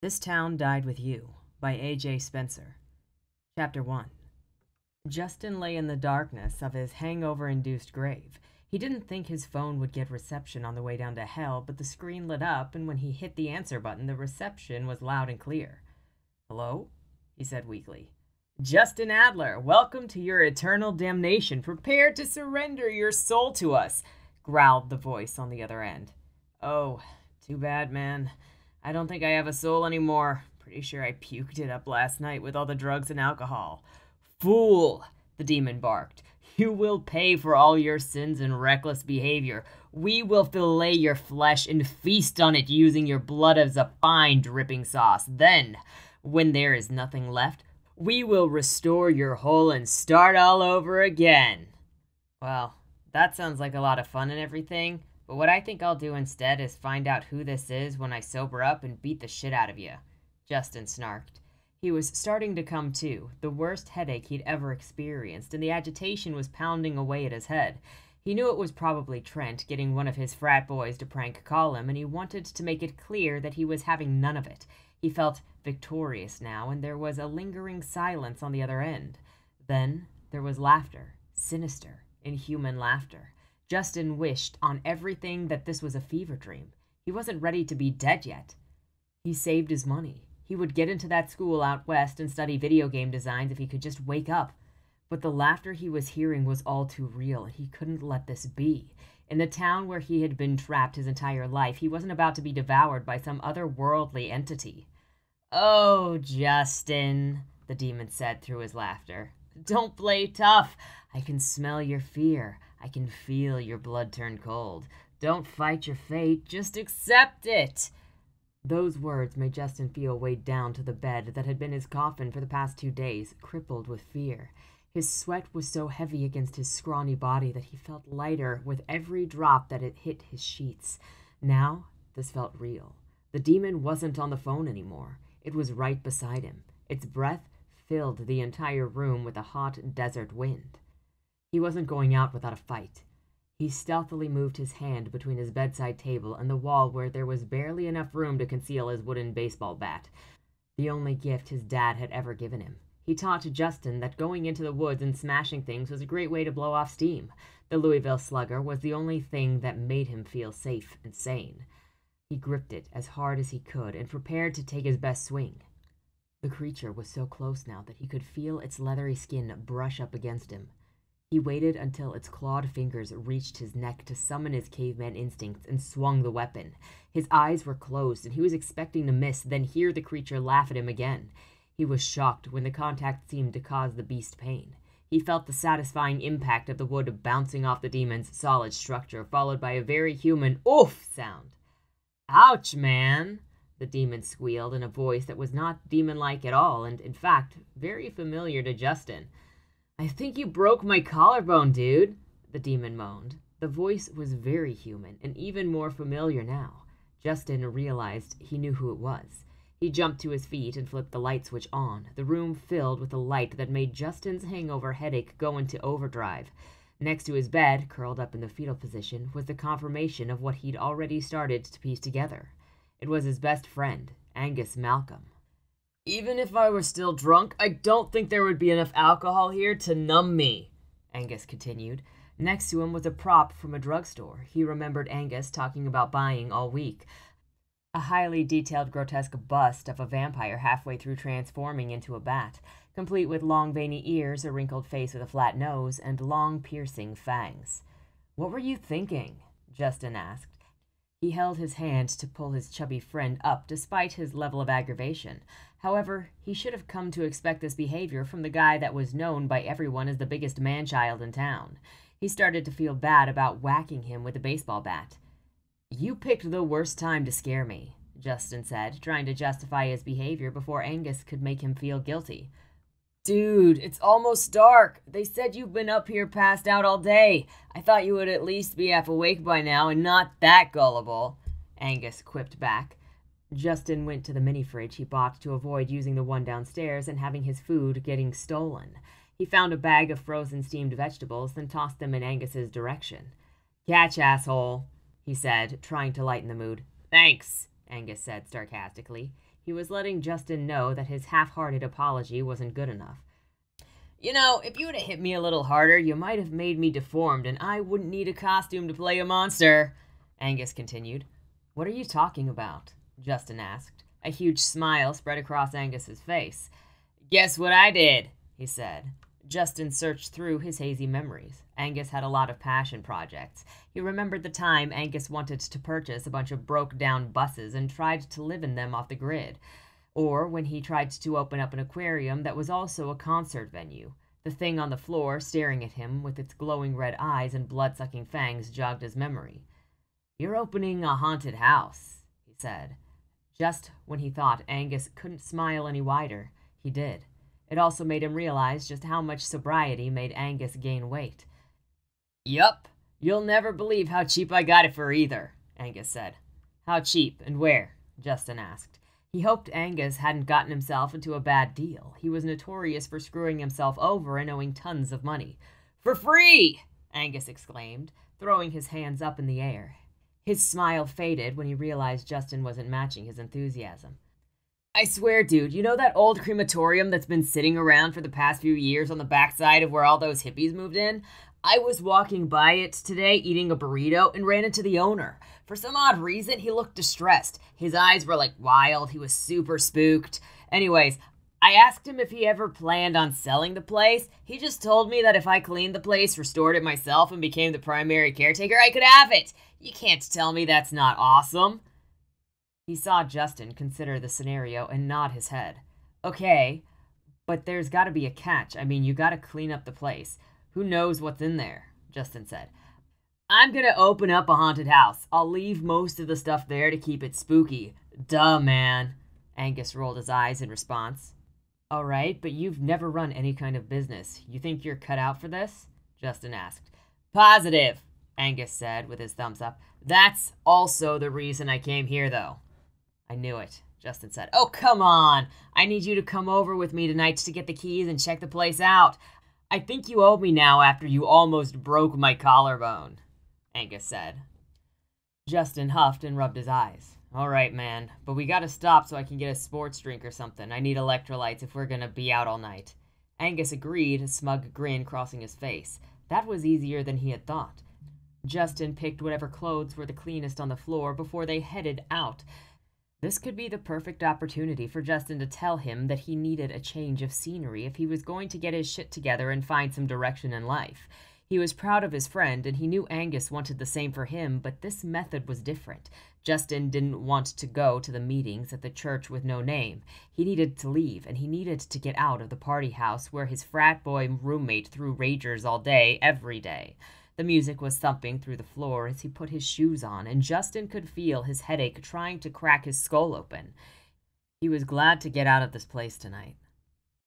This Town Died With You by A.J. Spencer. Chapter 1. Justin lay in the darkness of his hangover-induced grave. He didn't think his phone would get reception on the way down to hell, but the screen lit up, and when he hit the answer button, the reception was loud and clear. "Hello?" he said weakly. "Justin Adler, welcome to your eternal damnation. Prepare to surrender your soul to us," growled the voice on the other end. "Oh, too bad, man. I don't think I have a soul anymore. Pretty sure I puked it up last night with all the drugs and alcohol." "Fool!" the demon barked. "You will pay for all your sins and reckless behavior. We will fillet your flesh and feast on it using your blood as a fine dripping sauce. Then, when there is nothing left, we will restore your whole and start all over again." Well, that sounds like a lot of fun and everything, but what I think I'll do instead is find out who this is when I sober up and beat the shit out of you," Justin snarked. He was starting to come to, the worst headache he'd ever experienced, and the agitation was pounding away at his head. He knew it was probably Trent getting one of his frat boys to prank call him, and he wanted to make it clear that he was having none of it. He felt victorious now, and there was a lingering silence on the other end. Then there was laughter, sinister, inhuman laughter. Justin wished on everything that this was a fever dream. He wasn't ready to be dead yet. He saved his money. He would get into that school out west and study video game designs if he could just wake up. But the laughter he was hearing was all too real, and he couldn't let this be. In the town where he had been trapped his entire life, he wasn't about to be devoured by some otherworldly entity. "Oh, Justin," the demon said through his laughter. "Don't play tough. I can smell your fear. I can feel your blood turn cold. Don't fight your fate. Just accept it." Those words made Justin feel weighed down to the bed that had been his coffin for the past 2 days, crippled with fear. His sweat was so heavy against his scrawny body that he felt lighter with every drop that it hit his sheets. Now, this felt real. The demon wasn't on the phone anymore. It was right beside him. Its breath filled the entire room with a hot desert wind. He wasn't going out without a fight. He stealthily moved his hand between his bedside table and the wall where there was barely enough room to conceal his wooden baseball bat, the only gift his dad had ever given him. He taught Justin that going into the woods and smashing things was a great way to blow off steam. The Louisville Slugger was the only thing that made him feel safe and sane. He gripped it as hard as he could and prepared to take his best swing. The creature was so close now that he could feel its leathery skin brush up against him. He waited until its clawed fingers reached his neck to summon his caveman instincts and swung the weapon. His eyes were closed, and he was expecting to miss, then hear the creature laugh at him again. He was shocked when the contact seemed to cause the beast pain. He felt the satisfying impact of the wood bouncing off the demon's solid structure, followed by a very human oof sound. "Ouch, man!" the demon squealed in a voice that was not demon-like at all, and, in fact, very familiar to Justin. "I think you broke my collarbone, dude," the demon moaned. The voice was very human, and even more familiar now. Justin realized he knew who it was. He jumped to his feet and flipped the light switch on, the room filled with a light that made Justin's hangover headache go into overdrive. Next to his bed, curled up in the fetal position, was the confirmation of what he'd already started to piece together. It was his best friend, Angus Malcolm. "Even if I were still drunk, I don't think there would be enough alcohol here to numb me," Angus continued. Next to him was a prop from a drugstore. He remembered Angus talking about buying all week. A highly detailed, grotesque bust of a vampire halfway through transforming into a bat, complete with long, veiny ears, a wrinkled face with a flat nose, and long, piercing fangs. "What were you thinking?" Justin asked. He held his hand to pull his chubby friend up despite his level of aggravation. However, he should have come to expect this behavior from the guy that was known by everyone as the biggest man-child in town. He started to feel bad about whacking him with a baseball bat. "You picked the worst time to scare me," Justin said, trying to justify his behavior before Angus could make him feel guilty. "Dude, it's almost dark. They said you've been up here passed out all day. I thought you would at least be half awake by now and not that gullible," Angus quipped back. Justin went to the mini-fridge he bought to avoid using the one downstairs and having his food getting stolen. He found a bag of frozen steamed vegetables, then tossed them in Angus's direction. "Catch, asshole," he said, trying to lighten the mood. "Thanks," Angus said sarcastically. He was letting Justin know that his half-hearted apology wasn't good enough. You know, if you would have hit me a little harder, you might have made me deformed, and I wouldn't need a costume to play a monster, Angus continued. What are you talking about? Justin asked. A huge smile spread across Angus's face. Guess what I did, he said. Justin searched through his hazy memories. Angus had a lot of passion projects. He remembered the time Angus wanted to purchase a bunch of broke-down buses and tried to live in them off the grid. Or when he tried to open up an aquarium that was also a concert venue. The thing on the floor staring at him with its glowing red eyes and blood-sucking fangs jogged his memory. You're opening a haunted house, he said. Just when he thought Angus couldn't smile any wider, he did. It also made him realize just how much sobriety made Angus gain weight. Yup, you'll never believe how cheap I got it for either, Angus said. How cheap and where? Justin asked. He hoped Angus hadn't gotten himself into a bad deal. He was notorious for screwing himself over and owing tons of money. For free! Angus exclaimed, throwing his hands up in the air. His smile faded when he realized Justin wasn't matching his enthusiasm. I swear, dude, you know that old crematorium that's been sitting around for the past few years on the backside of where all those hippies moved in? I was walking by it today eating a burrito and ran into the owner. For some odd reason, he looked distressed. His eyes were like wild. He was super spooked. Anyways, I asked him if he ever planned on selling the place. He just told me that if I cleaned the place, restored it myself, and became the primary caretaker, I could have it. You can't tell me that's not awesome. He saw Justin consider the scenario and nod his head. Okay, but there's got to be a catch. I mean, you got to clean up the place. Who knows what's in there? Justin said. I'm going to open up a haunted house. I'll leave most of the stuff there to keep it spooky. Duh, man. Angus rolled his eyes in response. All right, but you've never run any kind of business. You think you're cut out for this? Justin asked. Positive, Angus said with his thumbs up. That's also the reason I came here, though. I knew it, Justin said. Oh, come on. I need you to come over with me tonight to get the keys and check the place out. I think you owe me now after you almost broke my collarbone, Angus said. Justin huffed and rubbed his eyes. All right, man, but we gotta stop so I can get a sports drink or something. I need electrolytes if we're gonna be out all night. Angus agreed, a smug grin crossing his face. That was easier than he had thought. Justin picked whatever clothes were the cleanest on the floor before they headed out. This could be the perfect opportunity for Justin to tell him that he needed a change of scenery if he was going to get his shit together and find some direction in life. He was proud of his friend, and he knew Angus wanted the same for him, but this method was different. Justin didn't want to go to the meetings at the church with no name. He needed to leave, and he needed to get out of the party house where his frat boy roommate threw ragers all day, every day. The music was thumping through the floor as he put his shoes on, and Justin could feel his headache trying to crack his skull open. He was glad to get out of this place tonight.